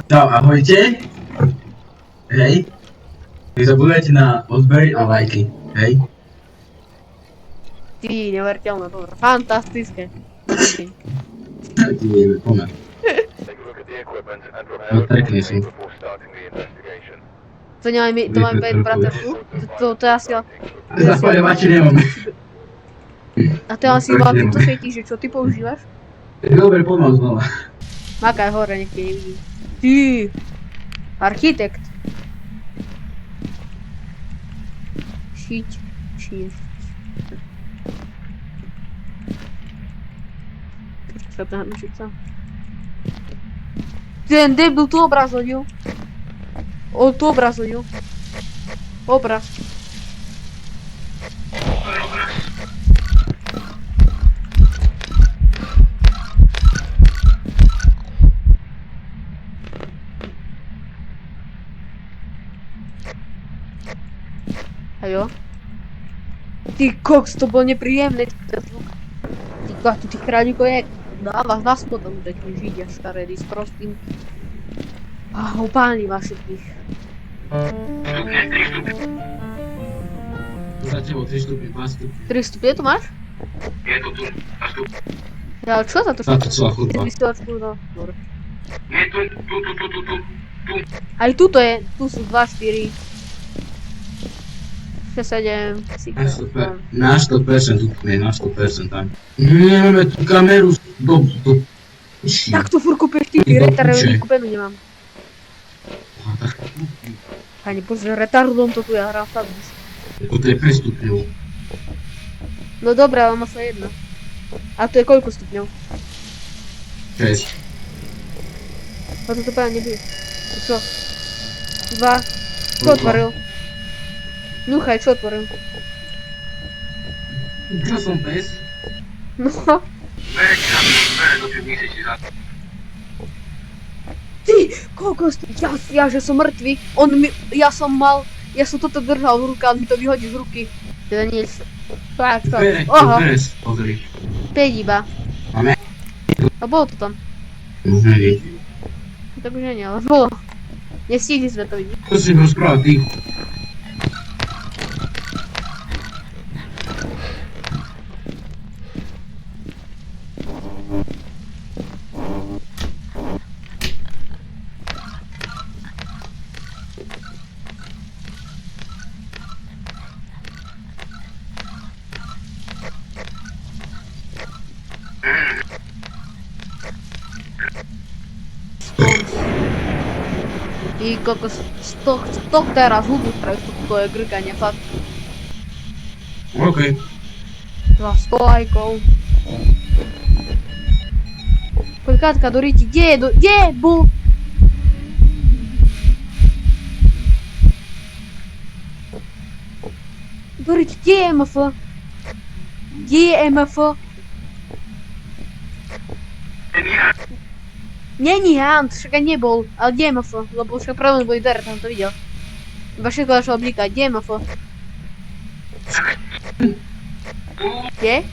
Čau, ahojte. Hej. Nezabúdajte na odbery a lajky. Hej. Ty, neuveriteľné, dobro. Fantastické. Ty vieme, pomer. No, trekni si. To máme iba jednu braterku. To je asi... Zapáľovače nemáme. A to je asi iba týmto svietiš, že čo ty používaš? Dobre, poďme znova. Makaj hore, nech ti nevidí. Ty! Architekt. Šiť. Sa to našiť sa. Ten debil tu obraz hodil. On tu obraz hodil. Obraz. Hejo. Ty koks, to bolo nepríjemné, ten zvuk. Ty tu tých kráľikov je... Dáva na spodom, takí židia škaredí s prostým. A upálni vás všetkých. Za tebou 3 stupne, 2 stupne. 3 stupne tu máš? Je to tu, 2 stupne. Ja, čo za to Za to celá chodba. Vysielačku, no. Dobre. Nie, tu. Aj tuto je, tu sú 2, 4. 6, 7, 6, Na 100% tu nie, na 100% tam. Nemáme tú kameru do... Tak to furt kúpiš ty retardom, kúpenú nemám. Pani bože, retardom to tu ja hrám fakt. To je 5 stupňov. No dobré, ale má sa jedna. A to je koľko stupňov? 6. A to práve nebude. Čo? 2. Čo otvoril? Nuchaj, čo otvoril? Čo som pes? No. Ty, kokos, ja že som mŕtvy. Ja som toto držal v rukách, mi to vyhodí z ruky. Teda nie, páčka. Oho, Beres, pozri. 5 iba. Máme? A bolo to tam. Nie. Tak už nie, ale bolo. Nestihli sme to vidieť. To si rozprával ty. Ty kokos, z toho teraz hubu strajú to je grkanie, fakt. OK. 100 lajkov. Katka, Doriti, kde je bu? Doriti, kde je MF? Kde je MF? Není Hunt, však aj nebol, ale kde je MF? Lebo však pravdepodobne boli dare, tam to videl. Iba všetko začalo blikať, kde je MF? Kde?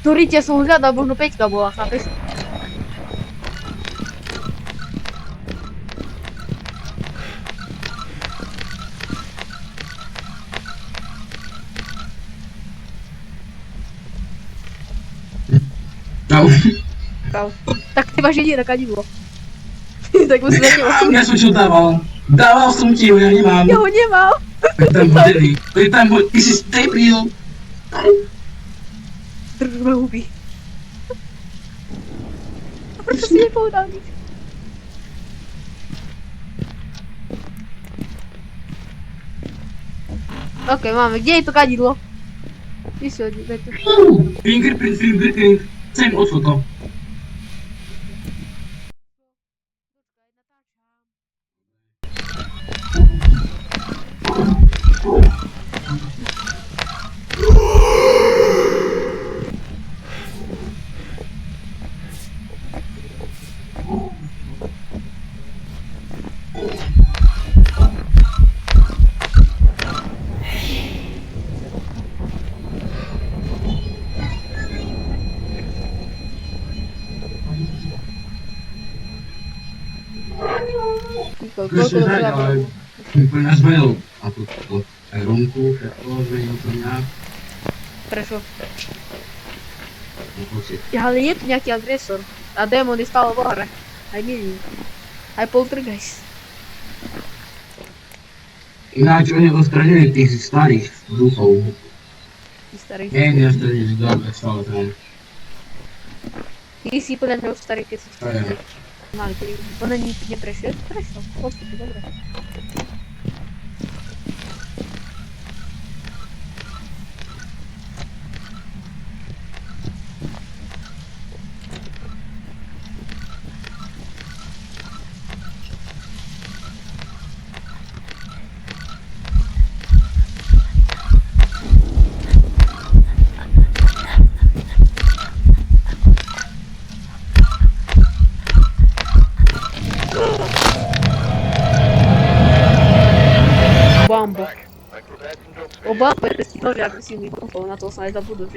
Doriti, ja som ho hľadal, možno 5 bola, chápeš? Čau. Čau. Tak ty máš jediné kadidlo. Tak musím za teba. Ja som čo dával. Dával som ti ho, ja nemám. Ja ho nemám. To je tam hodený. Ty si stepril. Drž ma huby. A prečo si nepovedal nič? Ok, máme. Kde je to kadidlo? Kde si hodí, daj to. Fingerprint. Chcem odfoto. Koľko Proste to tak, teda ale úplne nás zmenil. A tu aj Romku, všetko zmenil to mňa. Prečo? No pocit. Ale je tu nejaký agresor. A démon je stále v hore. Aj milý. Aj poltergeist. Ináč oni odstranili tých starých duchov. Ty starý. Nie, neodstranili, dobre, stále tam. Ty si podľa mňa už starý, keď si To je. mali. On ani neprešiel? Prešiel. Odstupy, dobre. Bambo. O Bambo je tiež agresívny duchov, na to sa aj zabudol,